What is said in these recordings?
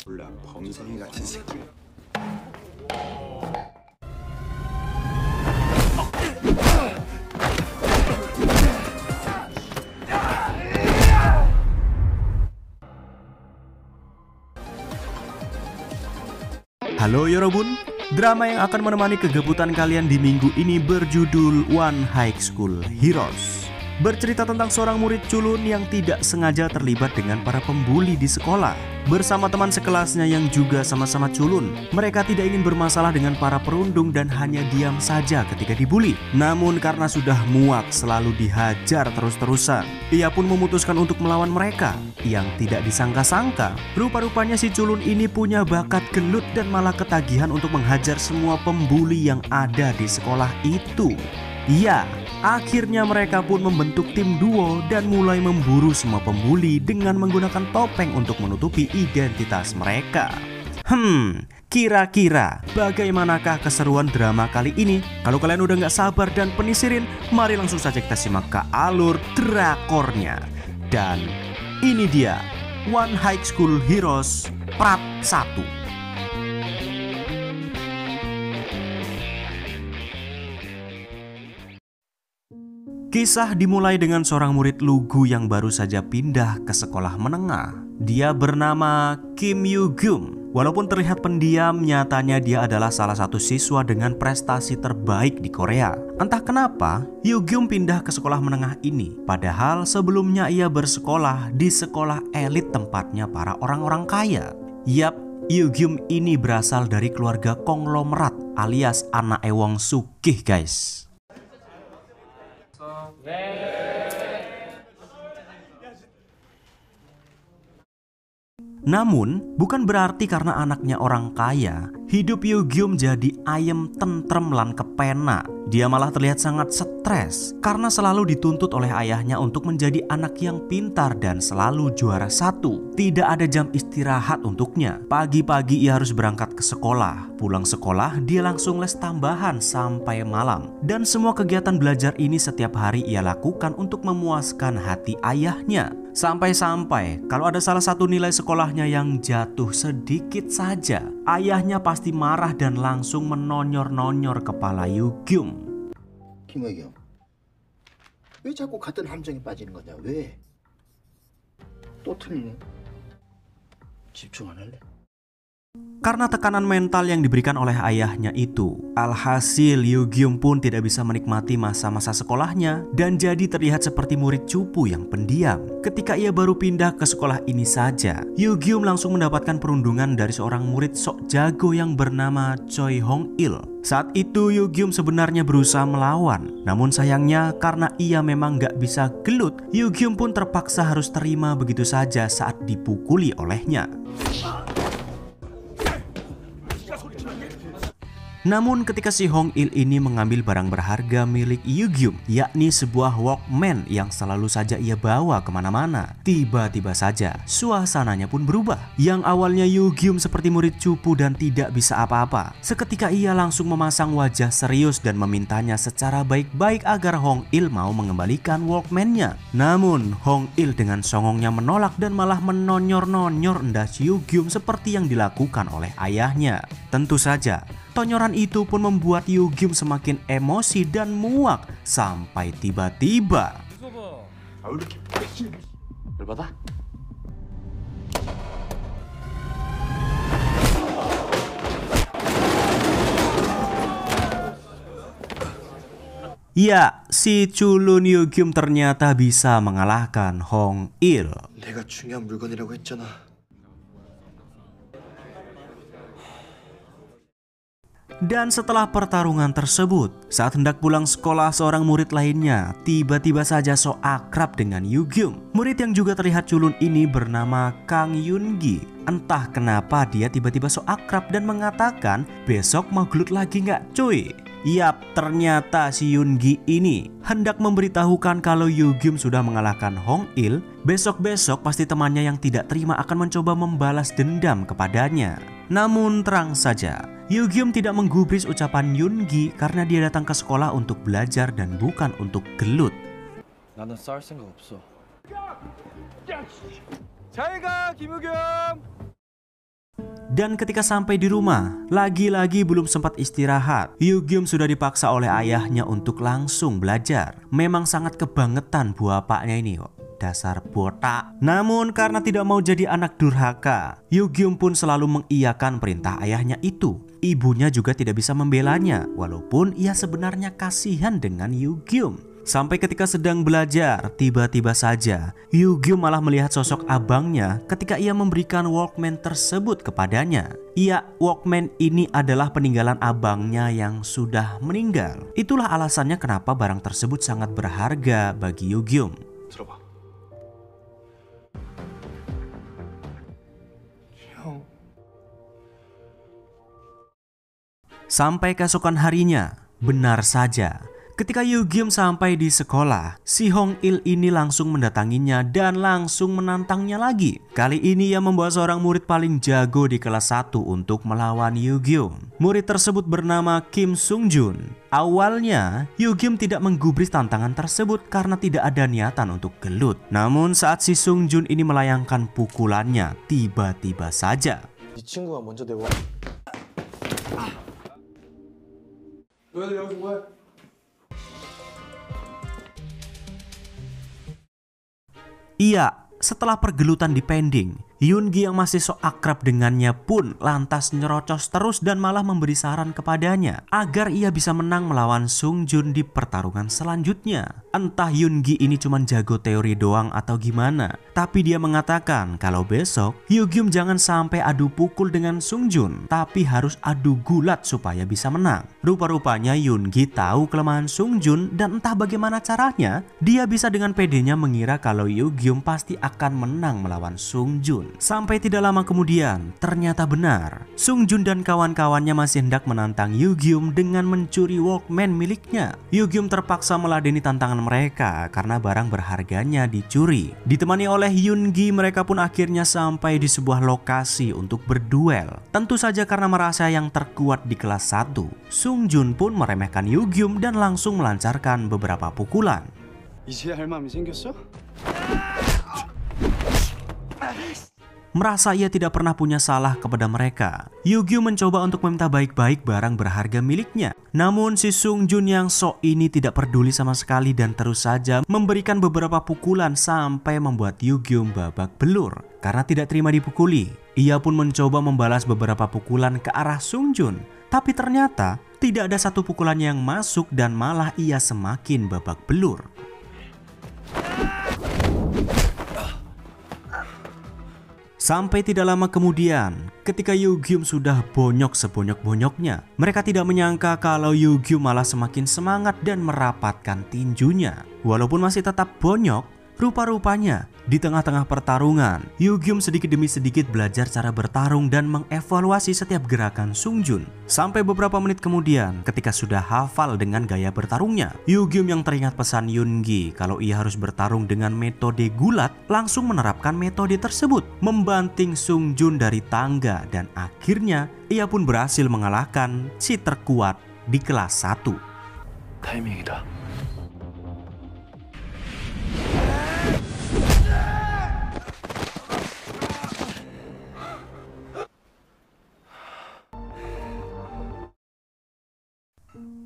몰라, 범생이 같은 새끼. Halo Yorobun, drama yang akan menemani kegabutan kalian di minggu ini berjudul One High School Heroes. Bercerita tentang seorang murid culun yang tidak sengaja terlibat dengan para pembuli di sekolah. Bersama teman sekelasnya yang juga sama-sama culun, mereka tidak ingin bermasalah dengan para perundung dan hanya diam saja ketika dibuli. Namun karena sudah muak selalu dihajar terus-terusan, ia pun memutuskan untuk melawan mereka. Yang tidak disangka-sangka, rupa-rupanya si culun ini punya bakat gelut dan malah ketagihan untuk menghajar semua pembuli yang ada di sekolah itu. Iya, akhirnya mereka pun membentuk tim duo dan mulai memburu semua pembuli dengan menggunakan topeng untuk menutupi identitas mereka. Kira-kira bagaimanakah keseruan drama kali ini? Kalau kalian udah gak sabar dan penisirin, mari langsung saja kita simak ke alur drakornya. Dan ini dia One High School Heroes Part 1. Kisah dimulai dengan seorang murid lugu yang baru saja pindah ke sekolah menengah. Dia bernama Kim Yoo-gyum. Walaupun terlihat pendiam, nyatanya dia adalah salah satu siswa dengan prestasi terbaik di Korea. Entah kenapa, Yoo-gyum pindah ke sekolah menengah ini. Padahal sebelumnya ia bersekolah di sekolah elit tempatnya para orang-orang kaya. Yap, Yoo-gyum ini berasal dari keluarga konglomerat alias anak ewong sugih guys. Namun, bukan berarti karena anaknya orang kaya, hidup Yoo-gyum jadi ayem tentrem lan kepena. Dia malah terlihat sangat stres karena selalu dituntut oleh ayahnya untuk menjadi anak yang pintar dan selalu juara satu. Tidak ada jam istirahat untuknya. Pagi-pagi ia harus berangkat ke sekolah. Pulang sekolah, dia langsung les tambahan sampai malam. Dan semua kegiatan belajar ini setiap hari ia lakukan untuk memuaskan hati ayahnya. Sampai-sampai kalau ada salah satu nilai sekolahnya yang jatuh sedikit saja, ayahnya pasti marah dan langsung menonyor-nonyor kepala Yoo-gyum. 김혜경, 왜 자꾸 같은 함정에 빠지는 거냐? 왜? 또 틀리네. 집중 안 할래? Karena tekanan mental yang diberikan oleh ayahnya itu, alhasil Yoo-gyum pun tidak bisa menikmati masa-masa sekolahnya dan jadi terlihat seperti murid cupu yang pendiam. Ketika ia baru pindah ke sekolah ini saja, Yoo-gyum langsung mendapatkan perundungan dari seorang murid sok jago yang bernama Choi Hong-il. Saat itu Yoo-gyum sebenarnya berusaha melawan, namun sayangnya karena ia memang gak bisa gelut, Yoo-gyum pun terpaksa harus terima begitu saja saat dipukuli olehnya. Namun ketika si Hong-il ini mengambil barang berharga milik Yoo-gyum, yakni sebuah Walkman yang selalu saja ia bawa kemana-mana, tiba-tiba saja suasananya pun berubah. Yang awalnya Yoo-gyum seperti murid cupu dan tidak bisa apa-apa, seketika ia langsung memasang wajah serius dan memintanya secara baik-baik agar Hong-il mau mengembalikan Walkman-nya. Namun Hong-il dengan songongnya menolak dan malah menonyor-nonyor endas Yoo-gyum seperti yang dilakukan oleh ayahnya. Tentu saja tonyoran itu pun membuat Yoo-gyum semakin emosi dan muak sampai tiba-tiba ya, si culun Yoo-gyum ternyata bisa mengalahkan Hong-il. 내가 중요한 물건이라고 했잖아. Dan setelah pertarungan tersebut, saat hendak pulang sekolah, seorang murid lainnya tiba-tiba saja sok akrab dengan Yoo-gyum. Murid yang juga terlihat culun ini bernama Kang Yoon-gi. Entah kenapa dia tiba-tiba sok akrab dan mengatakan, besok mau gelut lagi nggak cuy? Yap, ternyata si Yoon-gi ini hendak memberitahukan kalau Yoo-gyum sudah mengalahkan Hong-il. Besok-besok pasti temannya yang tidak terima akan mencoba membalas dendam kepadanya. Namun terang saja, Yoo-gyum tidak menggubris ucapan Yoon-gi karena dia datang ke sekolah untuk belajar dan bukan untuk gelut. 나는 싸울 생각 없어. 잘 가, 김우겸. Dan ketika sampai di rumah, lagi-lagi belum sempat istirahat, Yugyum sudah dipaksa oleh ayahnya untuk langsung belajar. Memang sangat kebangetan bapaknya ini kok. Dasar botak. Namun karena tidak mau jadi anak durhaka, Yugyum pun selalu mengiyakan perintah ayahnya itu. Ibunya juga tidak bisa membelanya, walaupun ia sebenarnya kasihan dengan Yugyum. Sampai ketika sedang belajar, tiba-tiba saja Yugyum malah melihat sosok abangnya ketika ia memberikan Walkman tersebut kepadanya. Iya, Walkman ini adalah peninggalan abangnya yang sudah meninggal. Itulah alasannya kenapa barang tersebut sangat berharga bagi Yugyum. 들어봐. 형. Sampai keesokan harinya, benar saja, ketika Yugyum sampai di sekolah, si Hong Il ini langsung mendatanginya dan langsung menantangnya lagi. Kali ini ia membawa seorang murid paling jago di kelas 1 untuk melawan Yugyum. Murid tersebut bernama Kim Sung Jun. Awalnya, Yugyum tidak menggubris tantangan tersebut karena tidak ada niatan untuk gelut. Namun saat si Sung Jun ini melayangkan pukulannya, tiba-tiba saja 이 친구가 먼저 대고. 너희들 여기서 뭐해? Iya, setelah pergelutan dipending, Yoongi yang masih sok akrab dengannya pun lantas nyerocos terus dan malah memberi saran kepadanya agar ia bisa menang melawan Sung Jun di pertarungan selanjutnya. Entah Yoongi ini cuma jago teori doang atau gimana, tapi dia mengatakan kalau besok Yugyum jangan sampai adu pukul dengan Sung Jun, tapi harus adu gulat supaya bisa menang. Rupa-rupanya Yoongi tahu kelemahan Sung Jun dan entah bagaimana caranya dia bisa dengan pedenya mengira kalau Yugyum pasti akan menang melawan Sung Jun. Sampai tidak lama kemudian, ternyata benar. Sung Jun dan kawan-kawannya masih hendak menantang Yugyum dengan mencuri Walkman miliknya. Yugyum terpaksa meladeni tantangan mereka karena barang berharganya dicuri. Ditemani oleh Yoongi, mereka pun akhirnya sampai di sebuah lokasi untuk berduel. Tentu saja karena merasa yang terkuat di kelas 1, Sung Jun pun meremehkan Yugyum dan langsung melancarkan beberapa pukulan. 이제 할 마음이 생겼어? Merasa ia tidak pernah punya salah kepada mereka, Yugyum mencoba untuk meminta baik-baik barang berharga miliknya. Namun si Sung Jun yang sok ini tidak peduli sama sekali dan terus saja memberikan beberapa pukulan sampai membuat Yugyum babak belur. Karena tidak terima dipukuli, ia pun mencoba membalas beberapa pukulan ke arah Sung Jun. Tapi ternyata tidak ada satu pukulan yang masuk dan malah ia semakin babak belur. Sampai tidak lama kemudian, ketika Yugyum sudah bonyok sebonyok-bonyoknya, mereka tidak menyangka kalau Yugyum malah semakin semangat dan merapatkan tinjunya. Walaupun masih tetap bonyok, rupa-rupanya di tengah-tengah pertarungan, Yugyum sedikit demi sedikit belajar cara bertarung dan mengevaluasi setiap gerakan Sung Jun. Sampai beberapa menit kemudian, ketika sudah hafal dengan gaya bertarungnya, Yugyum yang teringat pesan Yoongi kalau ia harus bertarung dengan metode gulat, langsung menerapkan metode tersebut, membanting Sung Jun dari tangga, dan akhirnya ia pun berhasil mengalahkan si terkuat di kelas 1. 타이밍이다.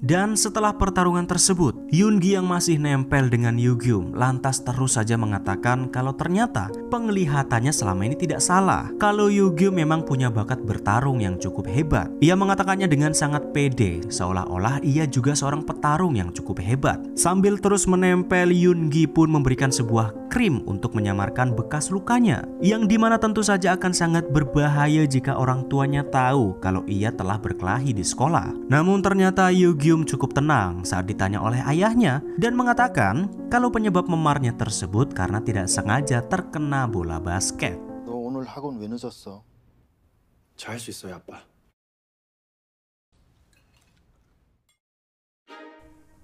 Dan setelah pertarungan tersebut, Yoongi yang masih nempel dengan Yugyum lantas terus saja mengatakan kalau ternyata penglihatannya selama ini tidak salah, kalau Yugyum memang punya bakat bertarung yang cukup hebat. Ia mengatakannya dengan sangat pede, seolah-olah ia juga seorang petarung yang cukup hebat. Sambil terus menempel, Yoongi pun memberikan sebuah krim untuk menyamarkan bekas lukanya, yang dimana tentu saja akan sangat berbahaya jika orang tuanya tahu kalau ia telah berkelahi di sekolah. Namun ternyata Yugyum cukup tenang saat ditanya oleh ayahnya dan mengatakan kalau penyebab memarnya tersebut karena tidak sengaja terkena bola basket. 너 오늘 학원 왜 늦었어? 잘할 수 있어요, 아빠.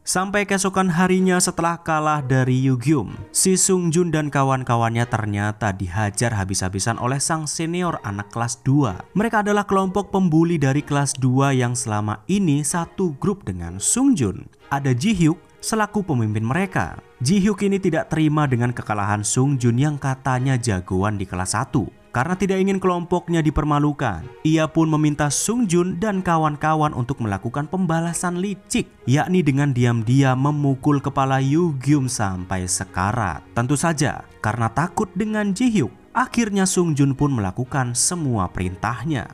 Sampai keesokan harinya setelah kalah dari Yugyum, si Sung Jun dan kawan-kawannya ternyata dihajar habis-habisan oleh sang senior anak kelas 2. Mereka adalah kelompok pembuli dari kelas 2 yang selama ini satu grup dengan Sung Jun. Ada Ji Hyuk selaku pemimpin mereka. Ji Hyuk ini tidak terima dengan kekalahan Sung Jun yang katanya jagoan di kelas 1. Karena tidak ingin kelompoknya dipermalukan, ia pun meminta Sung Jun dan kawan-kawan untuk melakukan pembalasan licik, yakni dengan diam-diam memukul kepala Yoo Gyum sampai sekarat. Tentu saja, karena takut dengan Ji Hyuk, akhirnya Sung Jun pun melakukan semua perintahnya.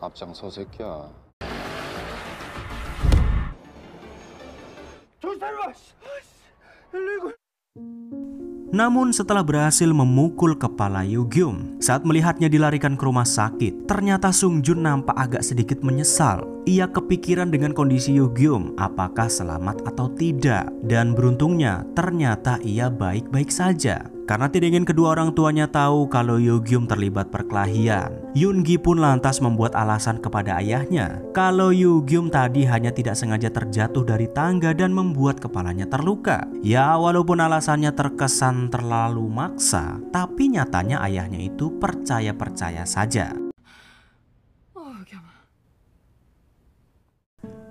앞장서 새끼야. Namun setelah berhasil memukul kepala Yoo Gyum, saat melihatnya dilarikan ke rumah sakit, ternyata Sung Jun nampak agak sedikit menyesal. Ia kepikiran dengan kondisi Yoo Gyum, apakah selamat atau tidak. Dan beruntungnya, ternyata ia baik-baik saja. Karena tidak ingin kedua orang tuanya tahu kalau Yoo Gyum terlibat perkelahian, Yoon Gi pun lantas membuat alasan kepada ayahnya kalau Yoo Gyum tadi hanya tidak sengaja terjatuh dari tangga dan membuat kepalanya terluka. Ya, walaupun alasannya terkesan terlalu maksa, tapi nyatanya ayahnya itu percaya-percaya saja.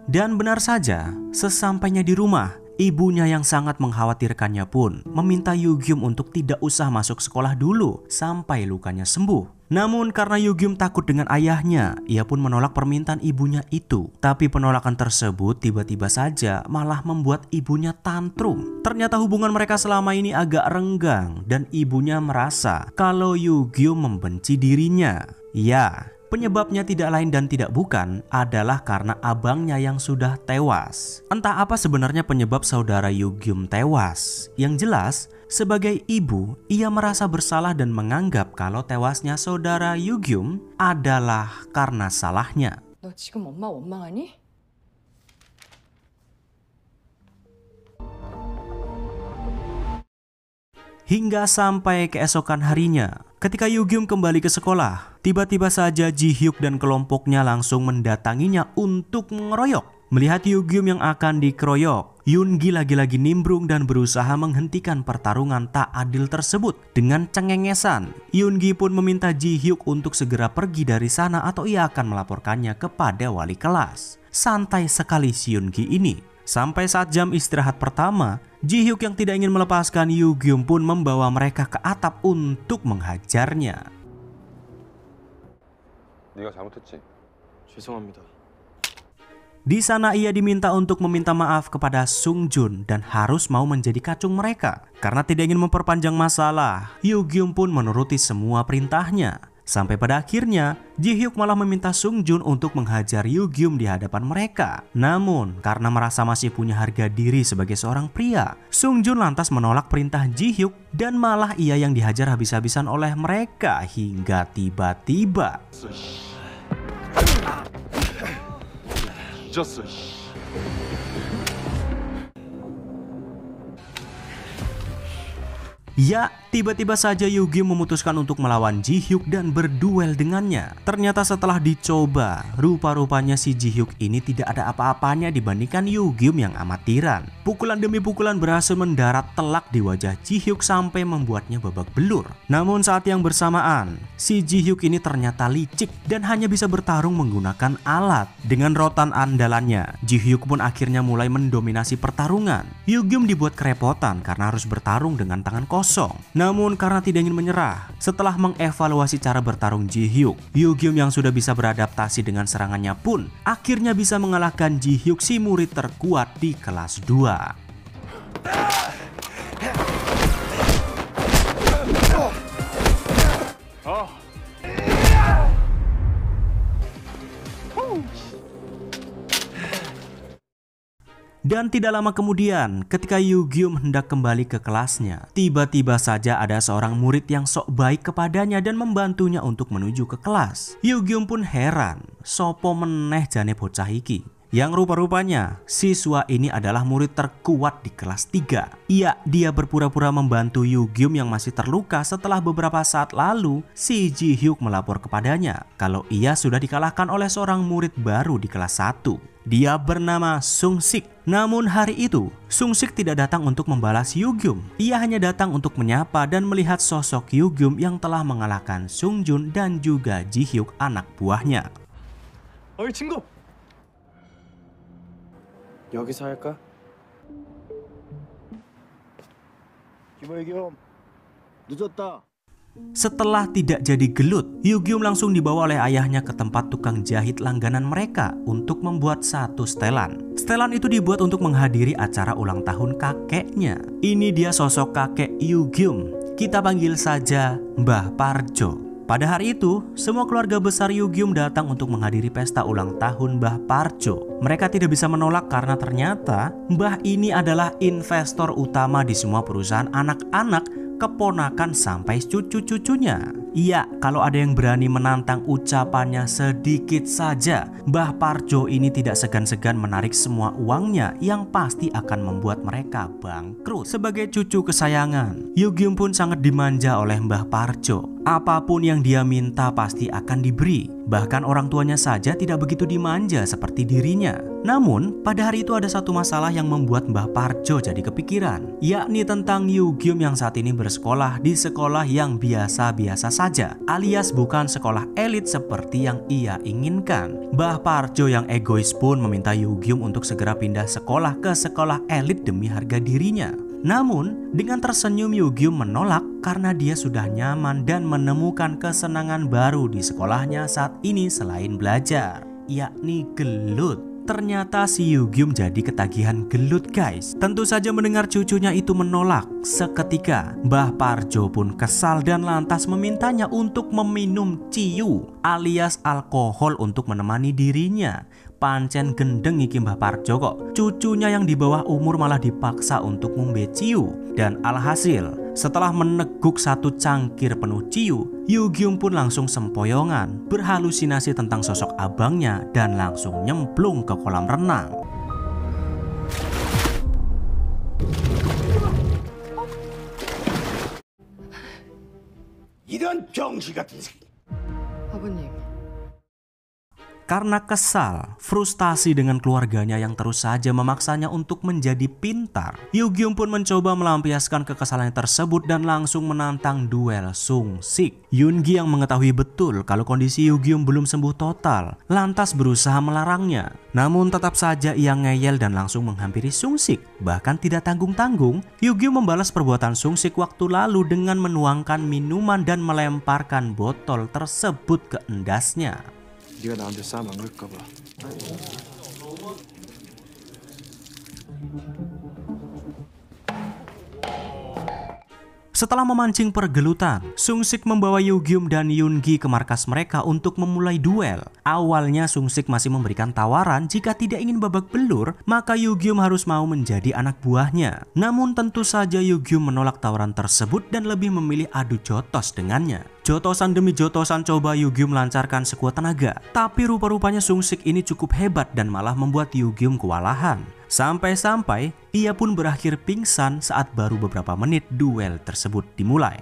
Dan benar saja, sesampainya di rumah, ibunya yang sangat mengkhawatirkannya pun meminta Yoo Gyum untuk tidak usah masuk sekolah dulu sampai lukanya sembuh. Namun karena Yoo Gyum takut dengan ayahnya, ia pun menolak permintaan ibunya itu. Tapi penolakan tersebut tiba-tiba saja malah membuat ibunya tantrum. Ternyata hubungan mereka selama ini agak renggang dan ibunya merasa kalau Yoo Gyum membenci dirinya. Ya, penyebabnya tidak lain dan tidak bukan adalah karena abangnya yang sudah tewas. Entah apa sebenarnya penyebab saudara Yoo Gyum tewas. Yang jelas, sebagai ibu, ia merasa bersalah dan menganggap kalau tewasnya saudara Yoo Gyum adalah karena salahnya. 너 지금 엄마 원망하니? Hingga sampai keesokan harinya, ketika Yoo Gyum kembali ke sekolah, tiba-tiba saja Ji Hyuk dan kelompoknya langsung mendatanginya untuk mengeroyok. Melihat Yoo Gyum yang akan dikeroyok, Yoon Gi lagi-lagi nimbrung dan berusaha menghentikan pertarungan tak adil tersebut. Dengan cengengesan, Yoon Gi pun meminta Ji Hyuk untuk segera pergi dari sana atau ia akan melaporkannya kepada wali kelas. Santai sekali si Yoon Gi ini. Sampai saat jam istirahat pertama, Ji Hyuk yang tidak ingin melepaskan Yoo Gyum pun membawa mereka ke atap untuk menghajarnya. 네가 잘못했지. 죄송합니다. Di sana ia diminta untuk meminta maaf kepada Sung Jun dan harus mau menjadi kacung mereka. Karena tidak ingin memperpanjang masalah, Yoo Gyum pun menuruti semua perintahnya. Sampai pada akhirnya, Ji Hyuk malah meminta Sung Jun untuk menghajar Yoo Gyum di hadapan mereka. Namun, karena merasa masih punya harga diri sebagai seorang pria, Sung Jun lantas menolak perintah Ji Hyuk dan malah ia yang dihajar habis-habisan oleh mereka hingga tiba-tiba. Ya, tiba-tiba saja Yoo Gyum memutuskan untuk melawan Ji Hyuk dan berduel dengannya. Ternyata setelah dicoba, rupa-rupanya si Ji Hyuk ini tidak ada apa-apanya dibandingkan Yoo Gyum yang amatiran. Pukulan demi pukulan berhasil mendarat telak di wajah Ji Hyuk sampai membuatnya babak belur. Namun saat yang bersamaan, si Ji Hyuk ini ternyata licik dan hanya bisa bertarung menggunakan alat. Dengan rotan andalannya, Ji Hyuk pun akhirnya mulai mendominasi pertarungan. Yoo Gyum dibuat kerepotan karena harus bertarung dengan tangan kosong. Namun karena tidak ingin menyerah, setelah mengevaluasi cara bertarung Ji Hyuk, Yoo Gyum yang sudah bisa beradaptasi dengan serangannya pun akhirnya bisa mengalahkan Ji Hyuk, si murid terkuat di kelas 2. Dan tidak lama kemudian, ketika Yoo Gyum hendak kembali ke kelasnya, tiba-tiba saja ada seorang murid yang sok baik kepadanya dan membantunya untuk menuju ke kelas. Yoo Gyum pun heran, sopo meneh jane bocah iki. Yang rupa-rupanya, siswa ini adalah murid terkuat di kelas 3. Dia berpura-pura membantu Yoo Gyum yang masih terluka setelah beberapa saat lalu si Ji Hyuk melapor kepadanya kalau ia sudah dikalahkan oleh seorang murid baru di kelas 1. Dia bernama Sung Sik. Namun hari itu, Sung Sik tidak datang untuk membalas Yoo Gyum. Ia hanya datang untuk menyapa dan melihat sosok Yoo Gyum yang telah mengalahkan Sung Jun dan juga Ji Hyuk anak buahnya. 어이 친구. 여기서 할까? 김호겸 늦었다. Setelah tidak jadi gelut, Yugyum langsung dibawa oleh ayahnya ke tempat tukang jahit langganan mereka untuk membuat satu setelan. Setelan itu dibuat untuk menghadiri acara ulang tahun kakeknya. Ini dia sosok kakek Yugyum. Kita panggil saja Mbah Parjo. Pada hari itu, semua keluarga besar Yugyum datang untuk menghadiri pesta ulang tahun Mbah Parjo. Mereka tidak bisa menolak karena ternyata Mbah ini adalah investor utama di semua perusahaan anak-anak, keponakan sampai cucu-cucunya. Iya, kalau ada yang berani menantang ucapannya sedikit saja, Mbah Parjo ini tidak segan-segan menarik semua uangnya yang pasti akan membuat mereka bangkrut. Sebagai cucu kesayangan, Yugyum pun sangat dimanja oleh Mbah Parjo. Apapun yang dia minta pasti akan diberi. Bahkan orang tuanya saja tidak begitu dimanja seperti dirinya. Namun, pada hari itu ada satu masalah yang membuat Mbah Parjo jadi kepikiran, yakni tentang Yugyum yang saat ini bersekolah di sekolah yang biasa-biasa saja, alias bukan sekolah elit seperti yang ia inginkan. Mbah Parjo yang egois pun meminta Yugyum untuk segera pindah sekolah ke sekolah elit demi harga dirinya. Namun, dengan tersenyum Yugyum menolak karena dia sudah nyaman dan menemukan kesenangan baru di sekolahnya saat ini selain belajar, yakni gelut. Ternyata si Yugyum jadi ketagihan gelut guys. Tentu saja mendengar cucunya itu menolak, seketika Mbah Parjo pun kesal dan lantas memintanya untuk meminum ciu alias alkohol untuk menemani dirinya. Pancen gendeng iki Mbah Parjo kok. Cucunya yang di bawah umur malah dipaksa untuk ngombe ciu. Dan alhasil, setelah meneguk satu cangkir penuh ciu, Yugyum pun langsung sempoyongan, berhalusinasi tentang sosok abangnya dan langsung nyemplung ke kolam renang. 아버님, Karena kesal, frustasi dengan keluarganya yang terus saja memaksanya untuk menjadi pintar, Yugyum pun mencoba melampiaskan kekesalan tersebut dan langsung menantang duel Sung Sik. Yoongi yang mengetahui betul kalau kondisi Yugyum belum sembuh total, lantas berusaha melarangnya. Namun tetap saja ia ngeyel dan langsung menghampiri Sung Sik. Bahkan tidak tanggung-tanggung, Yugyum membalas perbuatan Sung Sik waktu lalu dengan menuangkan minuman dan melemparkan botol tersebut ke endasnya. 네가 나한테 싸움 안 걸까 봐. Setelah memancing pergelutan, Sung Sik membawa Yugyum dan Yoongi ke markas mereka untuk memulai duel. Awalnya Sung Sik masih memberikan tawaran jika tidak ingin babak belur, maka Yugyum harus mau menjadi anak buahnya. Namun tentu saja Yugyum menolak tawaran tersebut dan lebih memilih adu jotos dengannya. Jotosan demi jotosan coba Yugyum lancarkan sekuat tenaga. Tapi rupa-rupanya Sung Sik ini cukup hebat dan malah membuat Yugyum kewalahan. Sampai-sampai ia pun berakhir pingsan saat baru beberapa menit duel tersebut dimulai.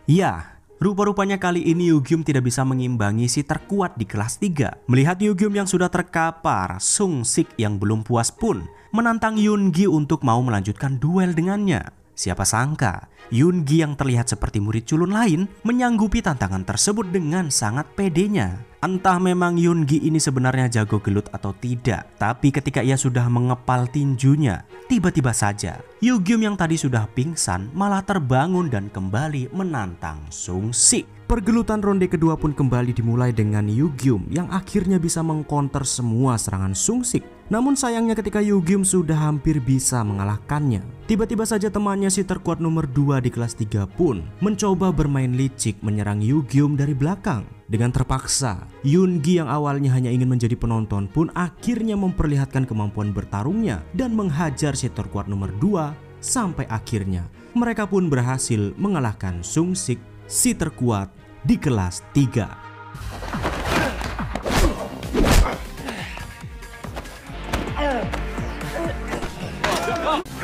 Ya, rupa-rupanya kali ini Yugyum tidak bisa mengimbangi si terkuat di kelas 3. Melihat Yugyum yang sudah terkapar, Sung Sik yang belum puas pun menantang Yoongi untuk mau melanjutkan duel dengannya. Siapa sangka, Yoongi yang terlihat seperti murid culun lain menyanggupi tantangan tersebut dengan sangat pedenya. Entah memang Yoongi ini sebenarnya jago gelut atau tidak, tapi ketika ia sudah mengepal tinjunya, tiba-tiba saja Yugyum yang tadi sudah pingsan malah terbangun dan kembali menantang Sung Sik. Pergelutan ronde kedua pun kembali dimulai dengan Yugyum yang akhirnya bisa mengkonter semua serangan Sung Sik. Namun sayangnya ketika Yugyum sudah hampir bisa mengalahkannya, tiba-tiba saja temannya si terkuat nomor 2 di kelas 3 pun mencoba bermain licik menyerang Yugyum dari belakang. Dengan terpaksa, Yoongi yang awalnya hanya ingin menjadi penonton pun akhirnya memperlihatkan kemampuan bertarungnya dan menghajar si terkuat nomor 2 sampai akhirnya mereka pun berhasil mengalahkan Sung Sik, si terkuat di kelas 3.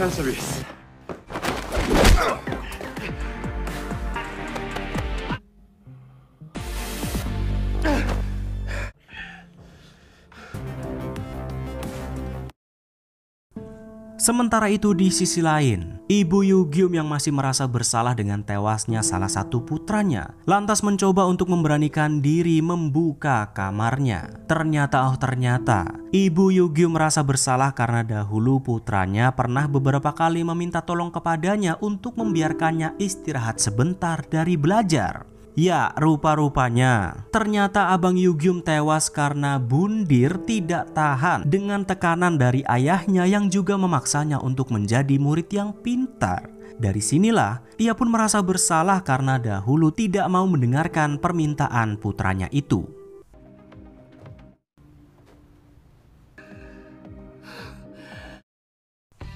팬 서비스. Sementara itu di sisi lain, ibu Yugyum yang masih merasa bersalah dengan tewasnya salah satu putranya lantas mencoba untuk memberanikan diri membuka kamarnya. Ternyata ibu Yugyum merasa bersalah karena dahulu putranya pernah beberapa kali meminta tolong kepadanya untuk membiarkannya istirahat sebentar dari belajar. Ya, rupa-rupanya ternyata abang Yugyum tewas karena Bundir tidak tahan dengan tekanan dari ayahnya yang juga memaksanya untuk menjadi murid yang pintar. Dari sinilah ia pun merasa bersalah karena dahulu tidak mau mendengarkan permintaan putranya itu.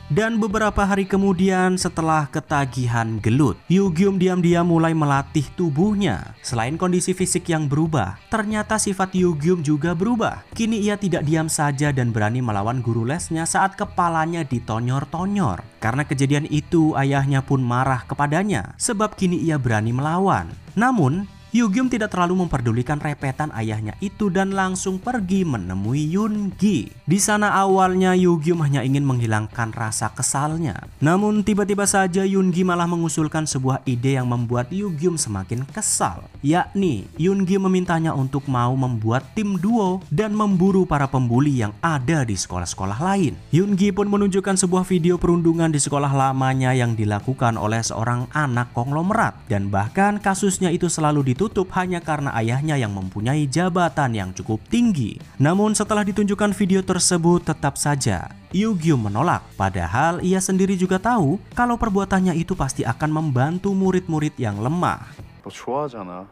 Dan beberapa hari kemudian setelah ketagihan gelut, Yugyum diam-diam mulai melatih tubuhnya. Selain kondisi fisik yang berubah, ternyata sifat Yugyum juga berubah. Kini ia tidak diam saja dan berani melawan guru lesnya saat kepalanya ditonyor-tonyor. Karena kejadian itu ayahnya pun marah kepadanya sebab kini ia berani melawan. Namun Yugyum tidak terlalu memperdulikan repetan ayahnya itu dan langsung pergi menemui Yoongi. Di sana awalnya Yugyum hanya ingin menghilangkan rasa kesalnya. Namun tiba-tiba saja Yoongi malah mengusulkan sebuah ide yang membuat Yugyum semakin kesal. Yakni Yoongi memintanya untuk mau membuat tim duo dan memburu para pembuli yang ada di sekolah-sekolah lain. Yoongi pun menunjukkan sebuah video perundungan di sekolah lamanya yang dilakukan oleh seorang anak konglomerat. Dan bahkan kasusnya itu selalu ditutup hanya karena ayahnya yang mempunyai jabatan yang cukup tinggi. Namun setelah ditunjukkan video tersebut tetap saja Yugyum menolak. Padahal ia sendiri juga tahu kalau perbuatannya itu pasti akan membantu murid-murid yang lemah. 너 좋아하잖아.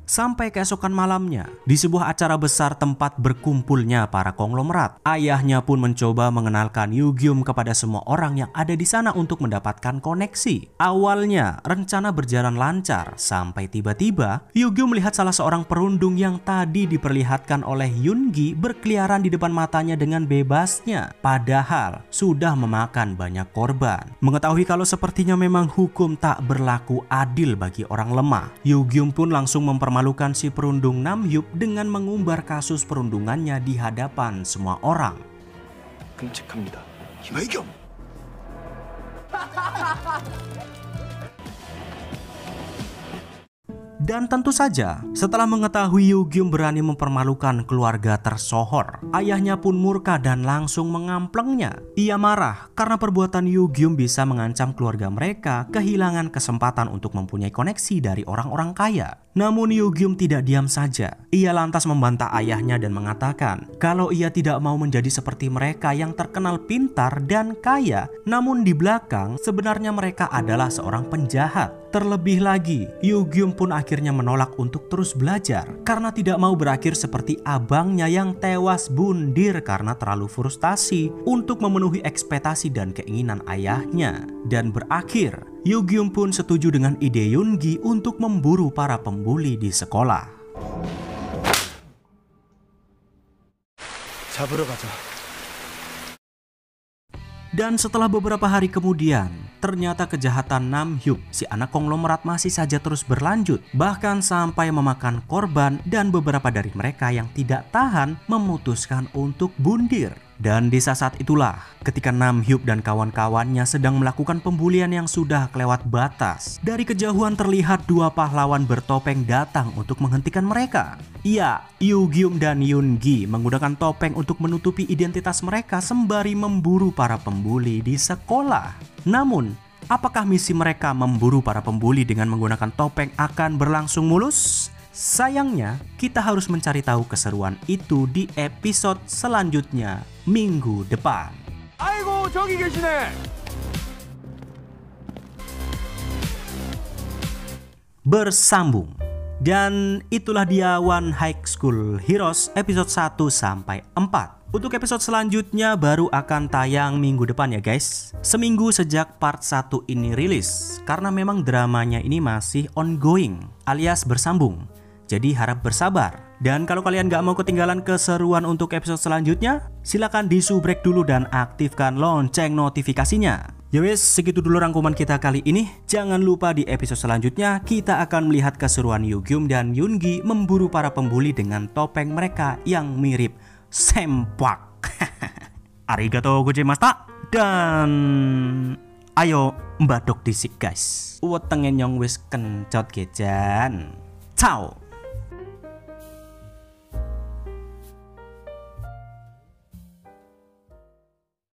Sampai keesokan malamnya, di sebuah acara besar tempat berkumpulnya para konglomerat, ayahnya pun mencoba mengenalkan Yugyum kepada semua orang yang ada di sana untuk mendapatkan koneksi. Awalnya, rencana berjalan lancar, sampai tiba-tiba Yugyum melihat salah seorang perundung yang tadi diperlihatkan oleh Yoongi berkeliaran di depan matanya dengan bebasnya. Padahal, sudah memakan banyak korban. Mengetahui kalau sepertinya memang hukum tak berlaku adil bagi orang lemah, Yugyum pun langsung mempermalukan si perundung Namhyup dengan mengumbar kasus perundungannya di hadapan semua orang. 끔찍합니다. 김의겸. Dan tentu saja, setelah mengetahui Yugyum berani mempermalukan keluarga tersohor, ayahnya pun murka dan langsung mengamplengnya. Ia marah karena perbuatan Yugyum bisa mengancam keluarga mereka kehilangan kesempatan untuk mempunyai koneksi dari orang-orang kaya. Namun Yugyum tidak diam saja. Ia lantas membantah ayahnya dan mengatakan kalau ia tidak mau menjadi seperti mereka yang terkenal pintar dan kaya. Namun di belakang sebenarnya mereka adalah seorang penjahat. Terlebih lagi, Yugyum pun akhirnya menolak untuk terus belajar karena tidak mau berakhir seperti abangnya yang tewas bundir karena terlalu frustasi untuk memenuhi ekspektasi dan keinginan ayahnya. Dan berakhir, Yugyum pun setuju dengan ide Yoongi untuk memburu para pembuli di sekolah. 잡으러 가자. Dan setelah beberapa hari kemudian, ternyata kejahatan Namhyup, si anak konglomerat, masih saja terus berlanjut. Bahkan sampai memakan korban dan beberapa dari mereka yang tidak tahan memutuskan untuk bundir. Dan di saat itulah ketika Namhyup dan kawan-kawannya sedang melakukan pembulian yang sudah kelewat batas. Dari kejauhan terlihat dua pahlawan bertopeng datang untuk menghentikan mereka. Iya, Yugyum dan Yoongi menggunakan topeng untuk menutupi identitas mereka sembari memburu para pembuli di sekolah. Namun, apakah misi mereka memburu para pembuli dengan menggunakan topeng akan berlangsung mulus? Sayangnya, kita harus mencari tahu keseruan itu di episode selanjutnya minggu depan. 아이고 저기 계시네. Bersambung. Dan itulah dia One High School Heroes episode 1 sampai 4. Untuk episode selanjutnya baru akan tayang minggu depan ya guys. Seminggu sejak part 1 ini rilis. Karena memang dramanya ini masih ongoing alias bersambung. Jadi harap bersabar. Dan kalau kalian gak mau ketinggalan keseruan untuk episode selanjutnya, silakan disubrek dulu dan aktifkan lonceng notifikasinya. Ya wes, segitu dulu rangkuman kita kali ini. Jangan lupa di episode selanjutnya kita akan melihat keseruan Yugyum dan Yoongi memburu para pembuli dengan topeng mereka yang mirip sempak. Arigato gozaimashita dan ayo mbadok disik guys. Wetenge nyong wis kencot gejan. Ciao.